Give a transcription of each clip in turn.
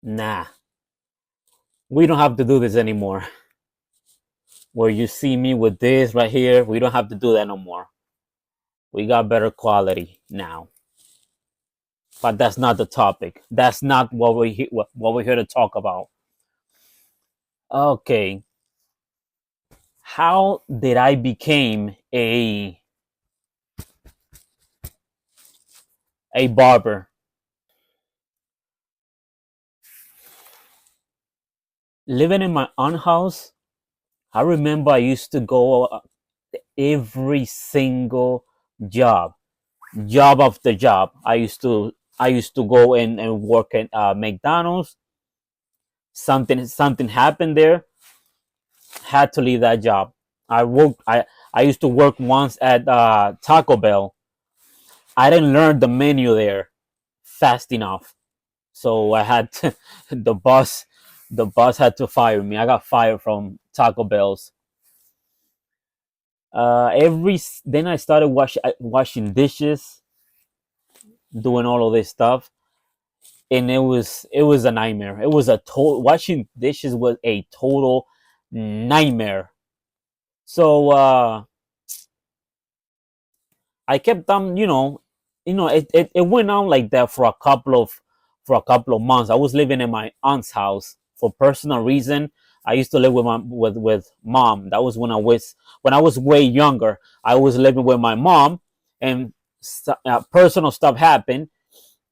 Nah, we don't have to do this anymore. Where you see me with this right here, we don't have to do that no more. We got better quality now. But that's not the topic. That's not what we're here to talk about. Okay, how did I became a barber? Living in my own house, I remember I used to go every single job, job after job. I used to go and work at McDonald's. Something happened there. Had to leave that job. I used to work once at Taco Bell. I didn't learn the menu there fast enough, so I had to, the boss had to fire me. I got fired from Taco Bell's. Then I started washing dishes, doing all of this stuff, and it was a nightmare. It was a total washing dishes was a total nightmare. So I kept on, it went on like that for a couple of months. I was living in my aunt's house for personal reason. I used to live with mom. That was when I was way younger. I was living with my mom, and personal stuff happened,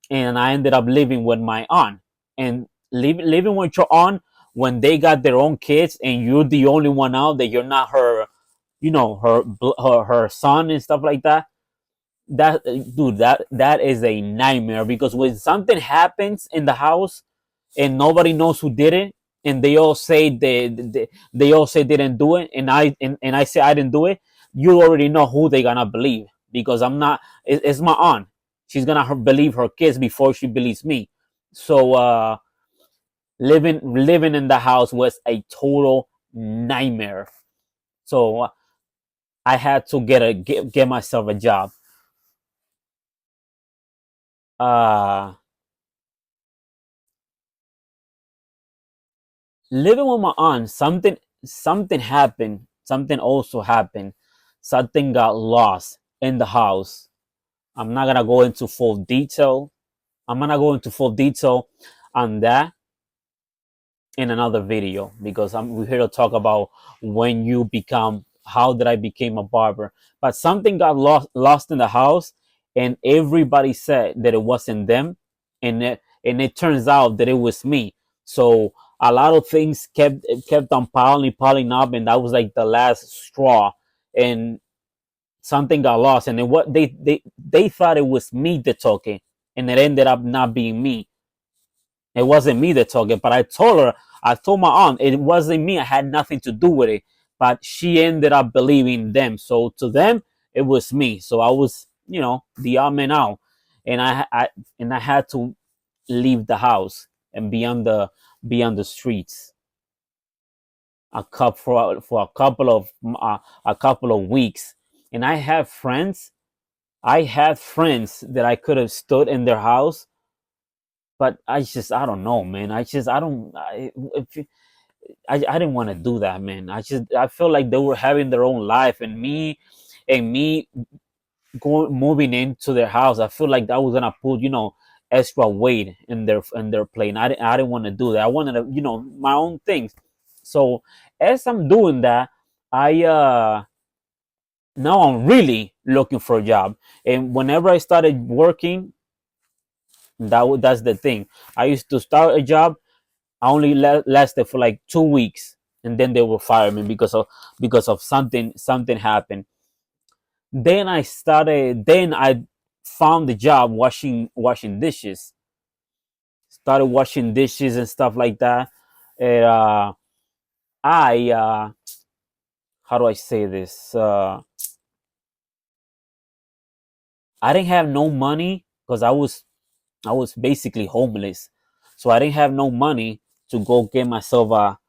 and I ended up living with my aunt. And living with your aunt when they got their own kids, and you're the only one out, that you're not her, her son and stuff like that. That dude, that is a nightmare, because when something happens in the house and nobody knows who did it, and they all say they didn't do it, and I say I didn't do it, you already know who they gonna believe, because I'm not. It's my aunt. She's gonna believe her kids before she believes me. So living in the house was a total nightmare. So I had to get myself a job. uh Living with my aunt, something happened. Something also happened. Something got lost in the house. I'm not gonna go into full detail. I'm gonna go into full detail on that in another video, because we're here to talk about when you become how did I became a barber. But something got lost in the house, and everybody said that it wasn't them, and it turns out that it was me. So a lot of things kept on piling up, and that was like the last straw. And something got lost, and then what they thought it was me that took it, and it ended up not being me. It wasn't me that took it, but I told my aunt it wasn't me. I had nothing to do with it. But she ended up believing them. So to them, it was me. So I was, the odd man out, and I had to leave the house and be on the streets for a couple of weeks. And I had friends that I could have stood in their house, but I don't know, man. I don't I didn't want to do that, man. I feel like they were having their own life, and me going moving into their house. I feel like that was gonna put extra weight in their plane. I didn't want to do that. I wanted to my own things. So as I'm doing that, I now I'm really looking for a job. And whenever I started working, that's the thing. I used to start a job. I only lasted for like 2 weeks, and then they will fire me because of something happened. Then I found the job washing dishes. Started washing dishes and stuff like that. And I how do I say this? I didn't have no money, because I was basically homeless, so I didn't have no money to go get myself a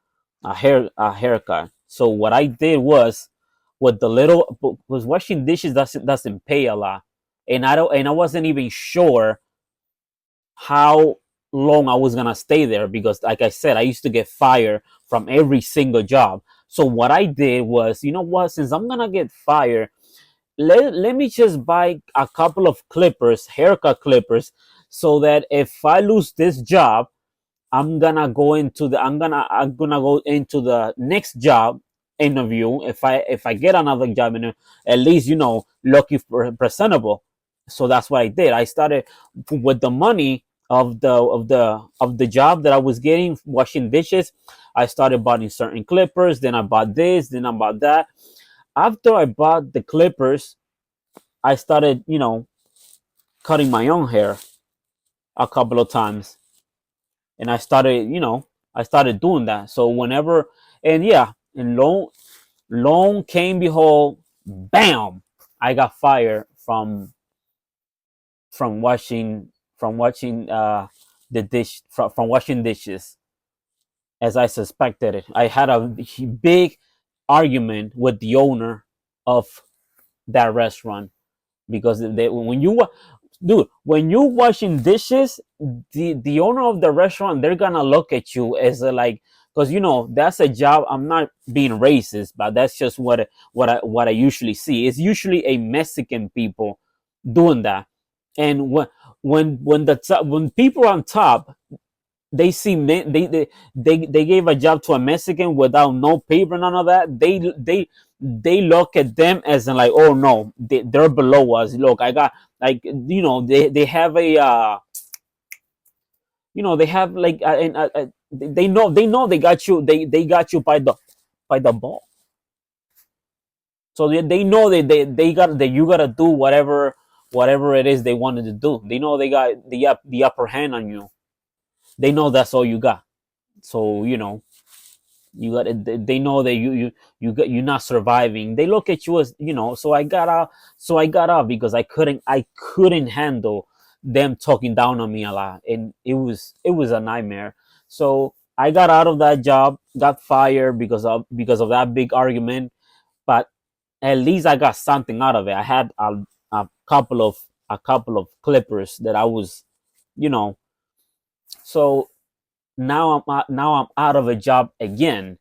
haircut. So what I did was, with the little was washing dishes doesn't pay a lot, and I wasn't even sure how. long I was gonna stay there, because like I said, I used to get fired from every single job. So what I did was, you know what, since I'm gonna get fired, let me just buy a couple of clippers, haircut clippers, so that if I lose this job, I'm gonna go into the next job interview. If I get another job, and at least, looking presentable. So that's what I did. I started with the money of the job that I was getting washing dishes. I started buying certain clippers. Then I bought this. Then I bought that. After I bought the clippers, I started, cutting my own hair a couple of times, and I started doing that. So whenever, and yeah, and long came behold, bam, I got fired from washing the dish from washing dishes, as I suspected it. I had a big argument with the owner of that restaurant, because when you washing dishes, the owner of the restaurant, they're gonna look at you as a, like, because that's a job. I'm not being racist, but that's just what I usually see. It's usually a Mexican people doing that. And when people on top, they see they gave a job to a Mexican without no paper, none of that. They look at them as in, like, oh no, they're below us. Look, I got, like, they have a they have, like, they know they got you, they got you by the ball. So they know they got that you gotta do whatever it is they wanted to do. They know they got the upper hand on you. They know that's all you got. So you got they know that you're not surviving. They look at you as, so I got out because I couldn't handle them talking down on me a lot, and it was a nightmare. So I got out of that job, got fired because of that big argument. But at least I got something out of it. I had a couple of clippers that I was, you know so now I'm out of a job again.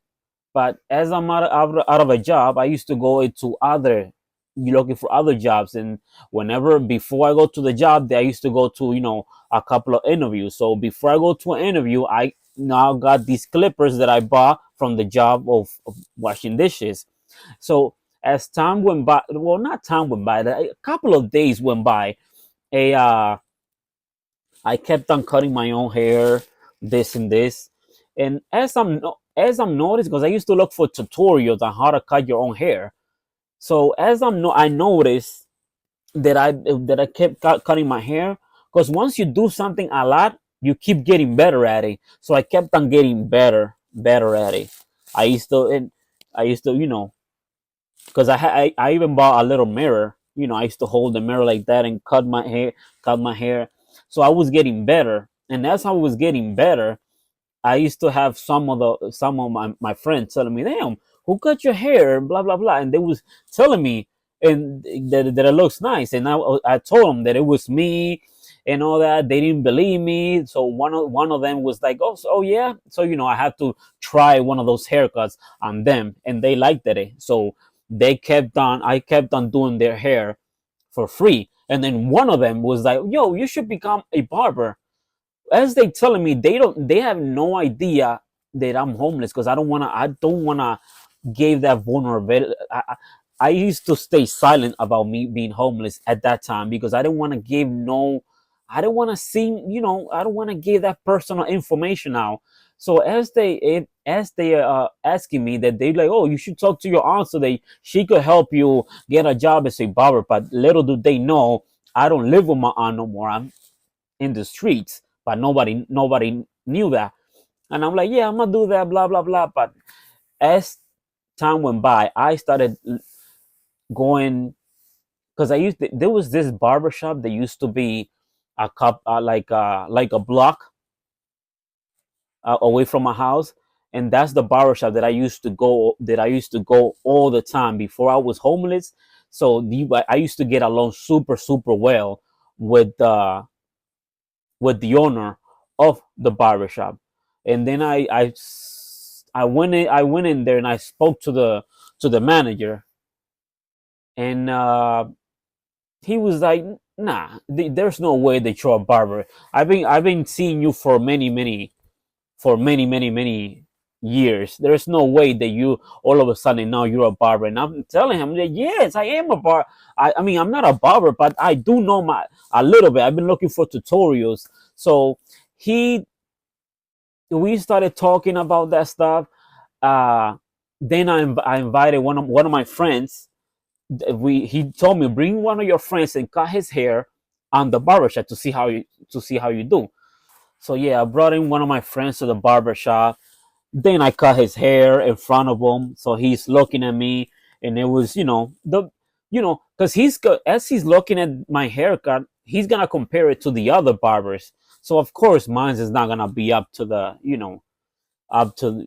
But as I'm out of a job, I used to go into other, looking for other jobs. And whenever, before I go to the job, I used to go to, a couple of interviews. So before I go to an interview, I now got these clippers that I bought from the job of washing dishes. So as time went by, well, not time went by, a couple of days went by. A I kept on cutting my own hair, this and this. And as I'm noticed, because I used to look for tutorials on how to cut your own hair. So I noticed that I kept cutting my hair, because once you do something a lot, you keep getting better at it. So I kept on getting better at it. I used to and I used to, because I even bought a little mirror. I used to hold the mirror like that and cut my hair. So I was getting better, and as I was getting better, I used to have some of my friends telling me, "Damn, who cut your hair?" Blah blah blah, and they was telling me, and that it looks nice. And I told them that it was me, and all that. They didn't believe me, so one of them was like, "Oh yeah." So I had to try one of those haircuts on them, and they liked it. So I kept on doing their hair for free, and then one of them was like, "Yo, you should become a barber." As they telling me, they have no idea that I'm homeless, because I don't wanna give that vulnerability. I used to stay silent about me being homeless at that time, because I didn't want to give no I don't want to seem, I don't want to give that personal information out. So as they asking me, that they like, oh, you should talk to your aunt so she could help you get a job as a barber. But little do they know, I don't live with my aunt no more. I'm in the streets, but nobody knew that. And I'm like, yeah, I'm gonna do that, blah blah blah. But as time went by, I started going, because there was this barber shop that used to be like a block away from my house. And that's the barber shop that I used to go all the time before I was homeless. So I used to get along super super well with with the owner of the barbershop. And then I went in there and I spoke to the manager, and he was like, "Nah, there's no way that you're a barber. I've been seeing you for many years. There's no way that you all of a sudden now you're a barber." And I'm telling him that yes, I am a bar. I mean, I'm not a barber, but I do know my a little bit. I've been looking for tutorials. So he we started talking about that stuff. Uh, then I invited one of my friends. He told me, bring one of your friends and cut his hair on the barbershop to see how you do. So yeah, I brought in one of my friends to the barbershop. Then I cut his hair in front of him, so he's looking at me, and it was because as he's looking at my haircut, he's gonna compare it to the other barbers. So of course, mine is not gonna be up to the up to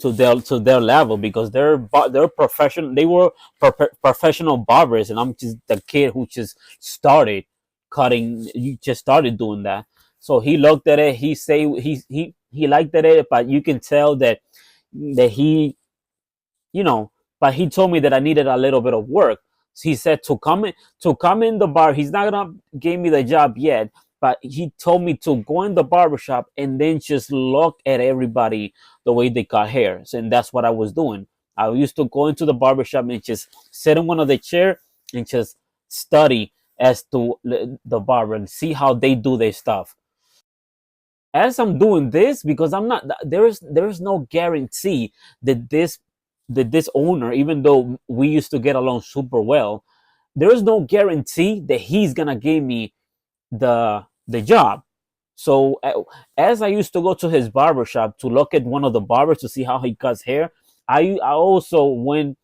to their level, because they're professional. They were professional barbers, and I'm just the kid who just started cutting. You just started doing that. So he looked at it. He say he liked it, but you can tell that he you know, but he told me that I needed a little bit of work. So he said to come in the bar. He's not gonna give me the job yet, but he told me to go in the barbershop and then just look at everybody the way they cut hair. So, and that's what I was doing. I used to go into the barbershop and just sit in one of the chair and just study as to the barber and see how they do their stuff. As I'm doing this, because I'm not there is no guarantee that this owner, even though we used to get along super well, there is no guarantee that he's gonna give me the job. So as I used to go to his barber shop to look at one of the barbers to see how he cuts hair, I also went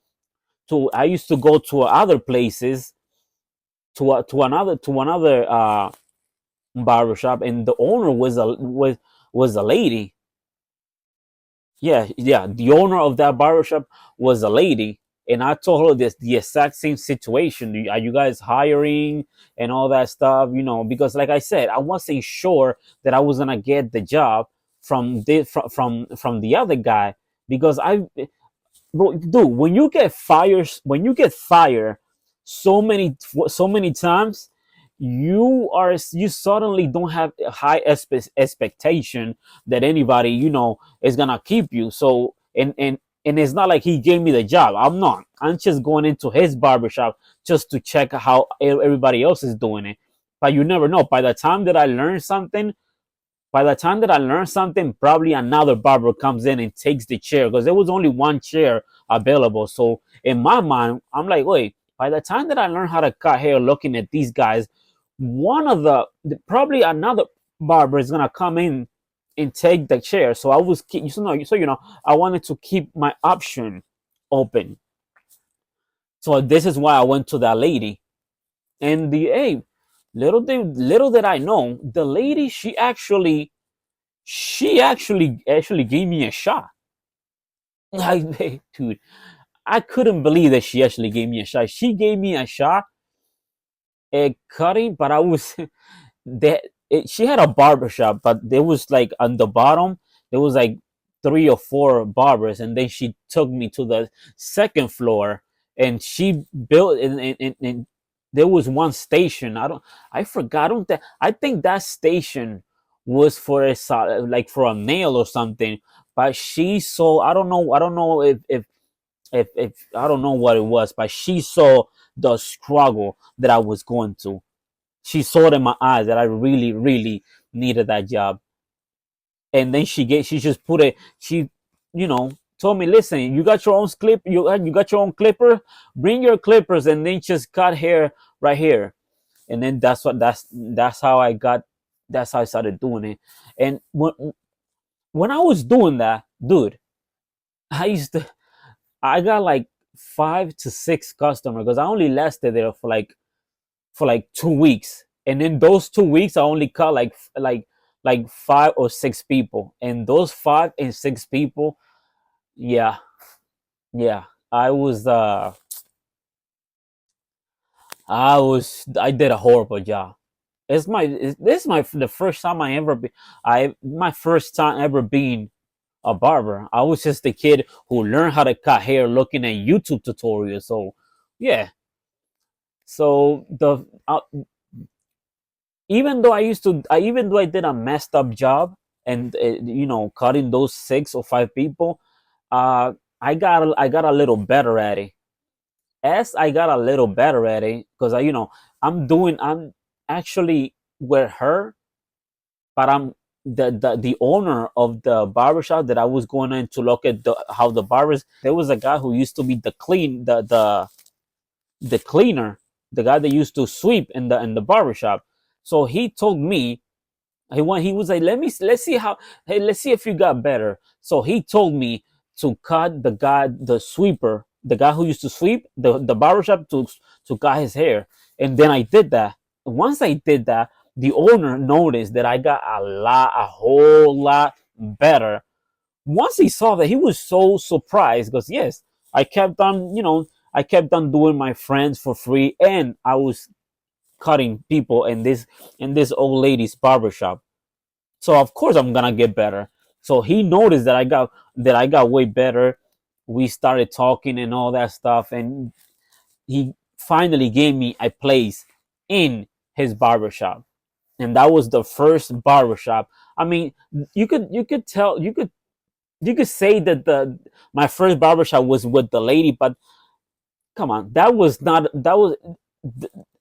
to I used to go to other places to another barbershop, and the owner was a lady. Yeah, the owner of that barbershop was a lady, and I told her this the exact same situation. Are you guys hiring and all that stuff? Because like I said, I wasn't sure that I was gonna get the job from the other guy, because dude, when you get fired so many times, you suddenly don't have a high expectation that anybody is gonna keep you. So and it's not like he gave me the job. I'm just going into his barbershop just to check how everybody else is doing it. But you never know, by the time that I learned something, probably another barber comes in and takes the chair, because there was only one chair available. So in my mind, I'm like, wait, by the time that I learn how to cut hair looking at these guys, probably another barber is gonna come in and take the chair. So I was I wanted to keep my option open. So this is why I went to that lady. And the hey, little did I know, the lady, she actually gave me a shot. Like, dude, I couldn't believe that she actually gave me a shot. She gave me a shot at cutting, but I was that she had a barber shop, but there was like on the bottom there was like three or four barbers, and then she took me to the second floor, and she built and there was one station. I forgot. I think that station was for like for a nail or something. But she saw. I don't know if I don't know what it was, but she saw the struggle that I was going to. She saw it in my eyes that I really, really needed that job. And then she just put it, she, told me, listen, you got your own you got your own clipper, bring your clippers, and then just cut hair right here. And then that's how that's how I started doing it. And when I was doing that, dude, I used to, I got like 5 to 6 customers, because I only lasted there for like 2 weeks, and in those 2 weeks I only cut like 5 or 6 people, and those 5 and 6 people, yeah, yeah, I was I did a horrible job. This is my the first time I ever be I my first time ever being a barber. I was just a kid who learned how to cut hair looking at YouTube tutorials. So yeah, so the even though I did a messed up job and cutting those 6 or 5 people, uh, I got a little better at it. As I got a little better at it, because I'm actually with her, but I'm the owner of the barbershop that I was going in to look at how the barbers. There was a guy who used to be the cleaner, the guy that used to sweep in the barbershop. So he told me he was like, let's see how hey let's see if you got better. So he told me to cut the sweeper, the guy who used to sweep the barbershop, to cut his hair. And then I did that. Once I did that, the owner noticed that I got a whole lot better. Once he saw that, he was so surprised because yes, I kept on doing my friends for free, and I was cutting people in this old lady's barbershop. So of course I'm gonna get better. So he noticed that I got way better. We started talking and all that stuff, and he finally gave me a place in his barbershop. And that was the first barbershop. I mean, you could tell you could say that the my first barbershop was with the lady, but come on, that was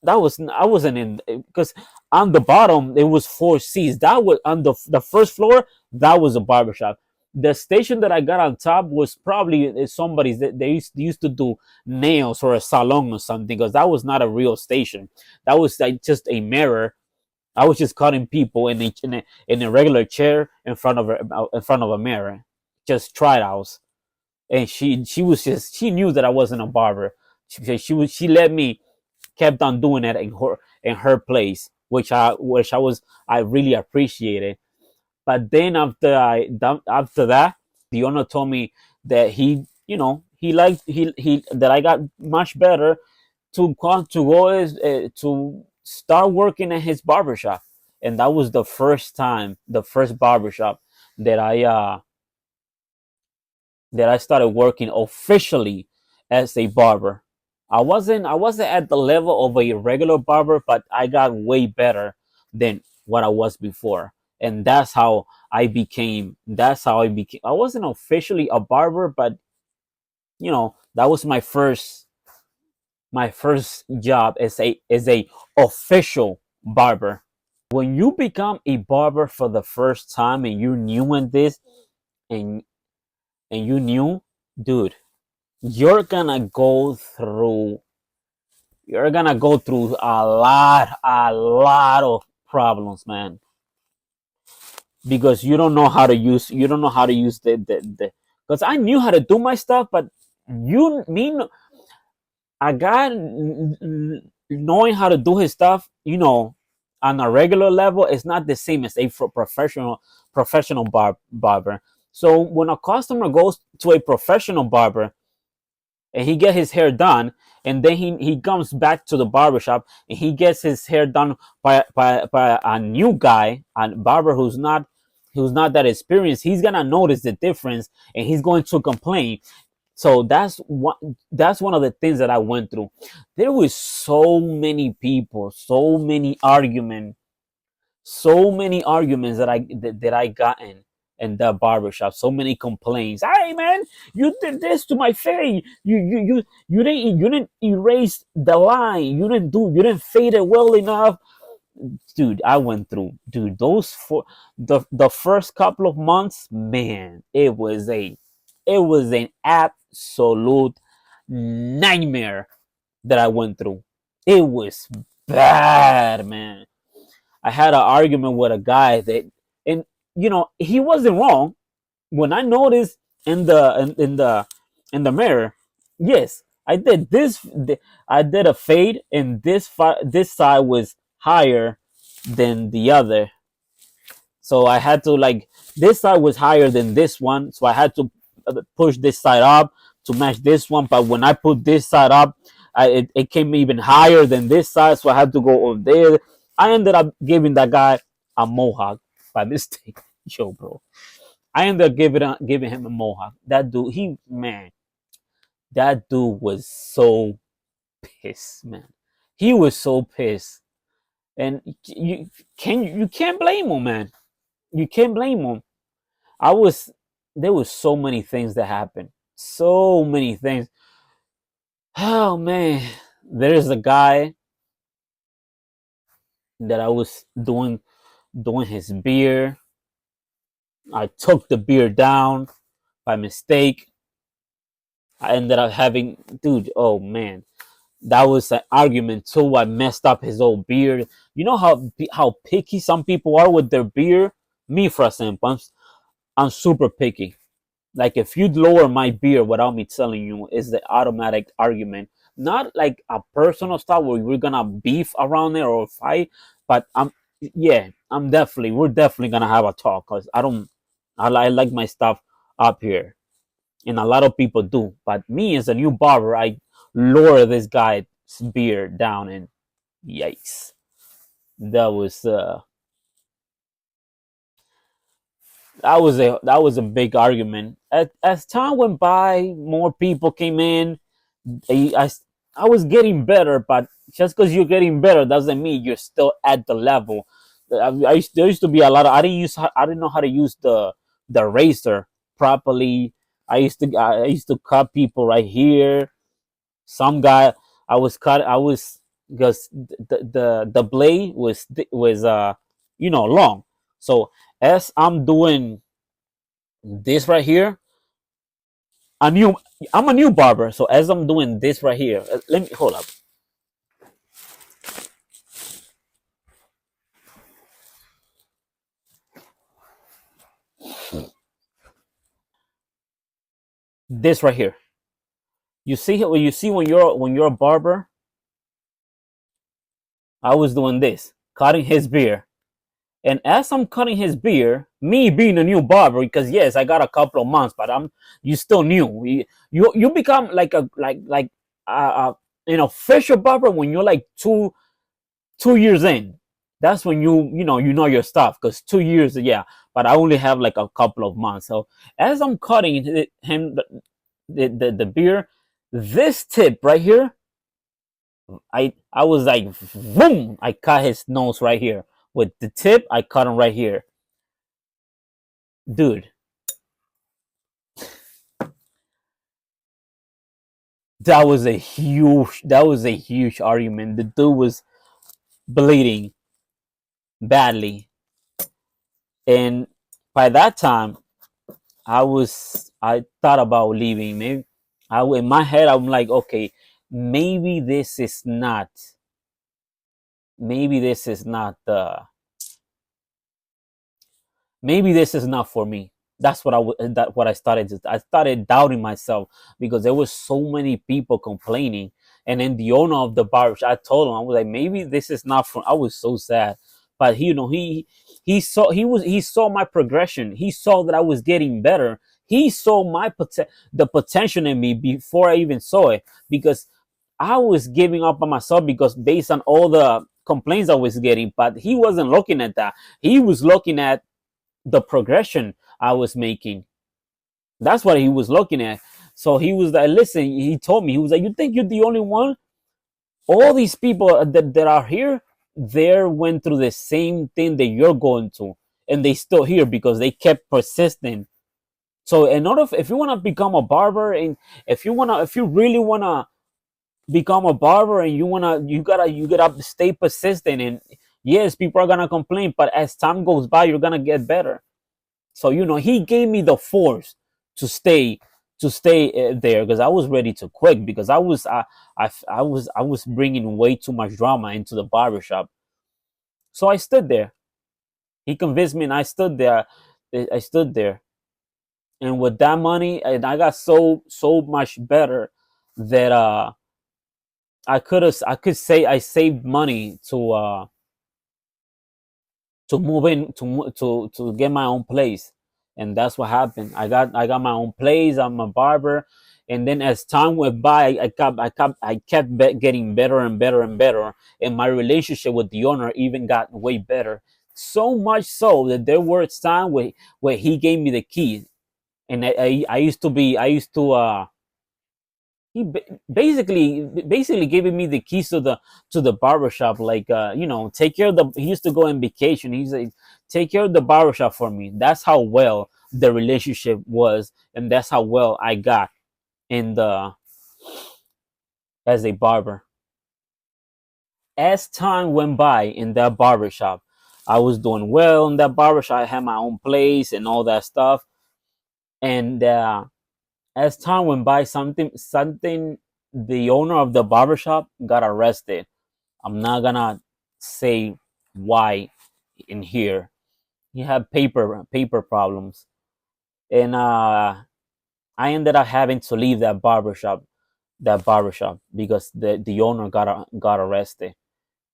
I wasn't in, because on the bottom it was 4 seats. That was on the first floor. That was a barbershop. The station that I got on top was probably somebody's that they used to do nails or a salon or something, because that was not a real station. That was like just a mirror. I was just cutting people in a regular chair in front of a mirror, just try outs. And she knew that I wasn't a barber. She let me kept on doing it in her place, which I really appreciated. But then after that, the owner told me that he liked he that I got much better to start working at his barbershop. And that was the first barbershop that I started working officially as a barber. I wasn't at the level of a regular barber, but I got way better than what I was before. And that's how I became. I wasn't officially a barber, but that was my first job as a official barber. When you become a barber for the first time and you're new in this, and you knew, dude, you're gonna go through a lot of problems, man, because you don't know how to use the because I knew how to do my stuff, but you mean a guy knowing how to do his stuff, on a regular level, is not the same as a professional barber. So when a customer goes to a professional barber and he get his hair done, and then he comes back to the barbershop and he gets his hair done by a new guy, a barber who's not that experienced, he's gonna notice the difference and he's going to complain. So that's one of the things that I went through. There was so many people, so many arguments that I got in the barbershop. So many complaints. Hey man, you did this to my face. You didn't erase the line. You didn't fade it well enough. Dude, I went through, dude, those the first couple of months, man, it was an absolute nightmare that I went through. It was bad, man. I had an argument with a guy and he wasn't wrong. When I noticed in the mirror, yes, I did I did a fade, and this side was higher than the other. So I had to, like, this side was higher than this one, so I had to push this side up to match this one. But when I put this side up, it came even higher than this side, so I had to go over there. I ended up giving that guy a mohawk by mistake. Yo, bro. I ended up giving him a mohawk. That dude, that dude was so pissed, man. He was so pissed, and you can't blame him, man. You can't blame him. I was There was so many things that happened. So many things. Oh man, there's a guy that I was doing his beer. I took the beer down by mistake. I ended up having, dude. Oh man, that was an argument too. I messed up his old beard. You know how picky some people are with their beer. Me, for example, I'm super picky. Like if you lower my beer without me telling you, is the automatic argument. Not like a personal stuff where we're gonna beef around there or fight, but we're definitely gonna have a talk because I like my stuff up here, and a lot of people do. But me as a new barber, I lower this guy's beer down, and yikes, that was that was a big argument. As time went by, more people came in. I, I, I was getting better, but just because you're getting better doesn't mean you're still at the level. There used to be a lot of I didn't know how to use the razor properly. I used to cut people right here. Some guy I was because the blade was long. So as I'm doing this right here, a new I'm a new barber. So as I'm doing this right here, let me hold up. This right here. You see when you're a barber, I was doing this, cutting his beard. And as I'm cutting his beard, me being a new barber, because yes, I got a couple of months, but you still new. You become like an official barber when you're like 2 years in. That's when you know your stuff. Because 2 years, yeah. But I only have like a couple of months. So as I'm cutting him the beard, this tip right here, I was like, boom! I cut his nose right here with the tip. I cut him right here, dude. That was a huge argument. The dude was bleeding badly, and by that time, I thought about leaving. Maybe in my head I'm like, okay, maybe this is not maybe this is not the maybe this is not for me. That's what I started I started doubting myself because there was so many people complaining, and then the owner of the bar, I told him, I was like, maybe this is not for. I was so sad, but he saw my progression. He saw that I was getting better. He saw the potential in me before I even saw it, because I was giving up on myself because based on all the complaints I was getting, but he wasn't looking at that. He was looking at the progression I was making. That's what he was looking at. So he was like, listen, he told me, he was like, you think you're the only one? All these people that are here, they went through the same thing that you're going to, and they still here because they kept persisting. So in order, if you want to become a barber, and if you really want to become a barber, and you gotta stay persistent. And yes, people are gonna complain, but as time goes by, you're gonna get better. So he gave me the force to stay there, because I was ready to quit, because I was bringing way too much drama into the barbershop. So I stood there. He convinced me, and I stood there. I stood there, and with that money, and I got so much better that I could say I saved money to move in to get my own place. And that's what happened. I got my own place. I'm a barber, And then as time went by, I kept getting better and better and better, and my relationship with the owner even got way better. So much so that there were times where he gave me the key, and I used to be I used to basically giving me the keys to the barbershop, like take care of the he used to go on vacation. He's like, take care of the barbershop for me. That's how well the relationship was, and that's how well I got in the as a barber. As time went by in that barbershop, I was doing well in that barbershop. I had my own place and all that stuff. And as time went by, something the owner of the barbershop got arrested. I'm not gonna say why in here. He had paper problems, and I ended up having to leave that barbershop because the owner got arrested.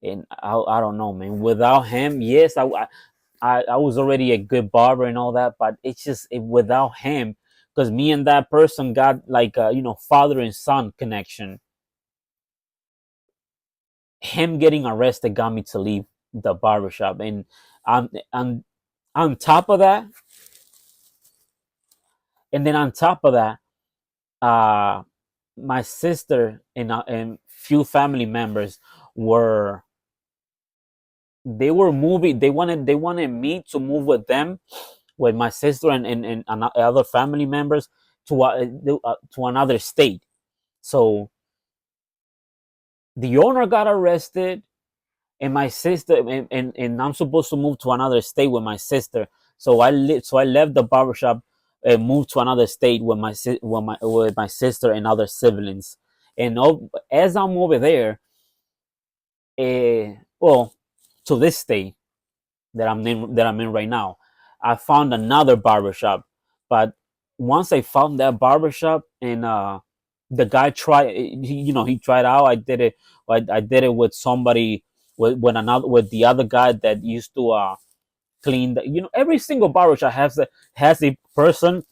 And I don't know, man. Without him, yes, I was already a good barber and all that, but it's just without him, because me and that person got like a father and son connection. Him getting arrested got me to leave the barbershop, and on on top of that, and then on top of that, uh, my sister and few family members were they were moving. They wanted me to move with them, with my sister and other family members to another state. So the owner got arrested, and my sister and I'm supposed to move to another state with my sister. So I left the barbershop and moved to another state with my sister and other siblings. And as I'm over there, well, to this state that I'm in right now, I found another barbershop. But once I found that barbershop, and the guy he tried out. I did it with somebody, with the other guy that used to clean every single barbershop has a person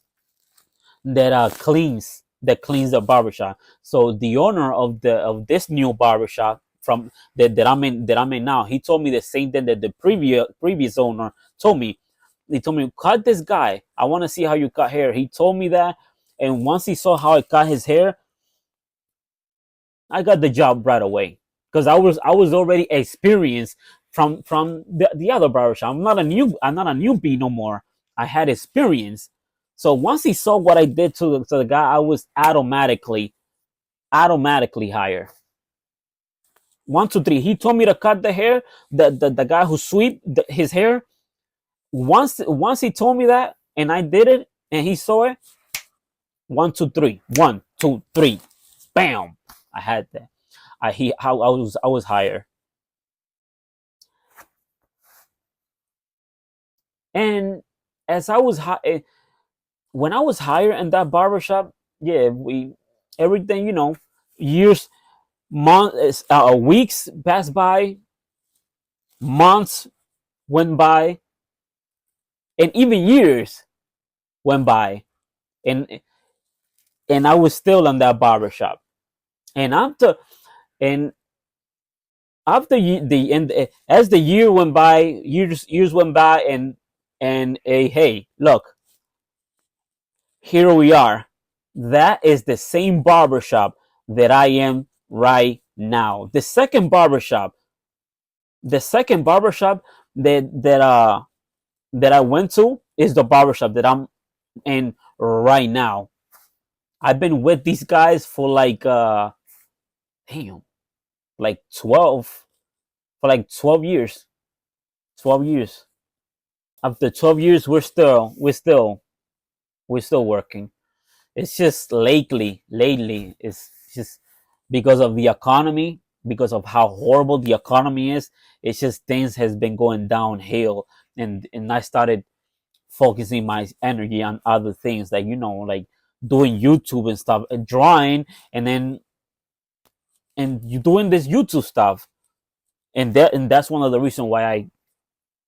that cleans the barbershop. So the owner of this new barbershop from that I'm in now, he told me the same thing that the previous owner told me. He told me, cut this guy. I want to see how you cut hair. He told me that, and once he saw how I cut his hair, I got the job right away, because I was already experienced from the other barbershop. I'm not a newbie no more. I had experience. So once he saw what I did to the guy, I was automatically hired. 1, 2, 3. He told me to cut the hair. The guy who sweep his hair. Once he told me that, and I did it, and he saw it. 1, 2, 3. 1, 2, 3. Bam! I had that. I was hired. And as I was when I was hired in that barbershop, yeah, we everything, years, months, weeks passed by, months went by, and even years went by, and I was still in that barbershop. And and as the years went by, and hey, look, here we are. That is the same barbershop that I am right now. The second barbershop that I went to is the barbershop that I'm in right now. I've been with these guys for like damn, like 12 years. 12 years. After 12 years, we're still working. It's just lately it's just because of the economy, because of how horrible the economy is. It's just things has been going downhill, and I started focusing my energy on other things, like like doing YouTube and stuff, and drawing, and then and you doing this YouTube stuff. And that's one of the reasons why I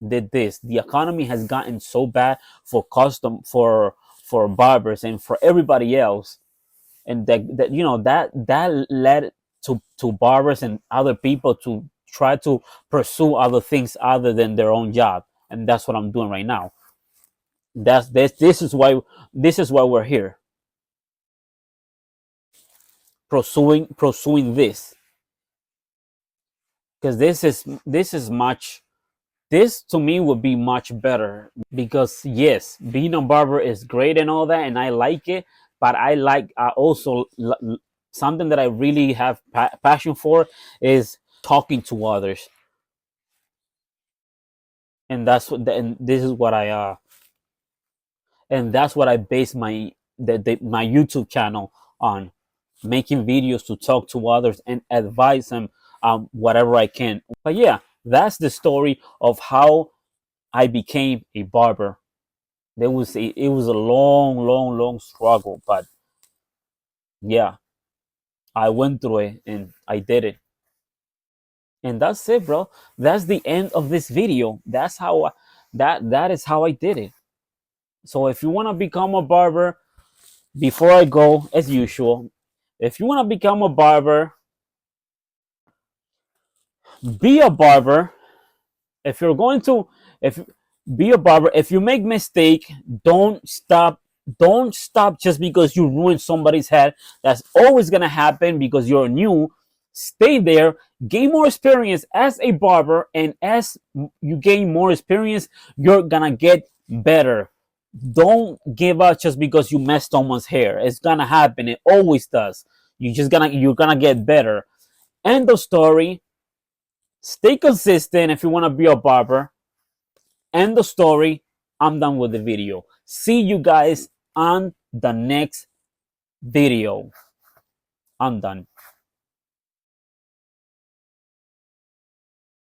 did this. The economy has gotten so bad for barbers and for everybody else. and that that led to barbers and other people to try to pursue other things other than their own job, and that's what I'm doing right now. This is why we're here, pursuing this, because this to me would be much better, because yes, being a barber is great and all that, and I like it, but I also something that I really have passion for is talking to others, and and this is what I base my YouTube channel on, making videos to talk to others and advise them whatever I can. But yeah, that's the story of how I became a barber. It was a long struggle, but yeah, I went through it and I did it. And that's it, bro. That's the end of this video. That is how I did it. So if you want to become a barber, before I go, as usual, if you want to become a barber, be a barber. If you're going to if Be a barber. If you make mistake, don't stop just because you ruined somebody's head. That's always gonna happen because you're new. Stay there, gain more experience as a barber, and as you gain more experience, you're gonna get better. Don't give up just because you messed someone's hair. It's gonna happen. It always does. You're gonna get better. End of story. Stay consistent if you want to be a barber. End the story. I'm done with the video. See you guys on the next video. I'm done.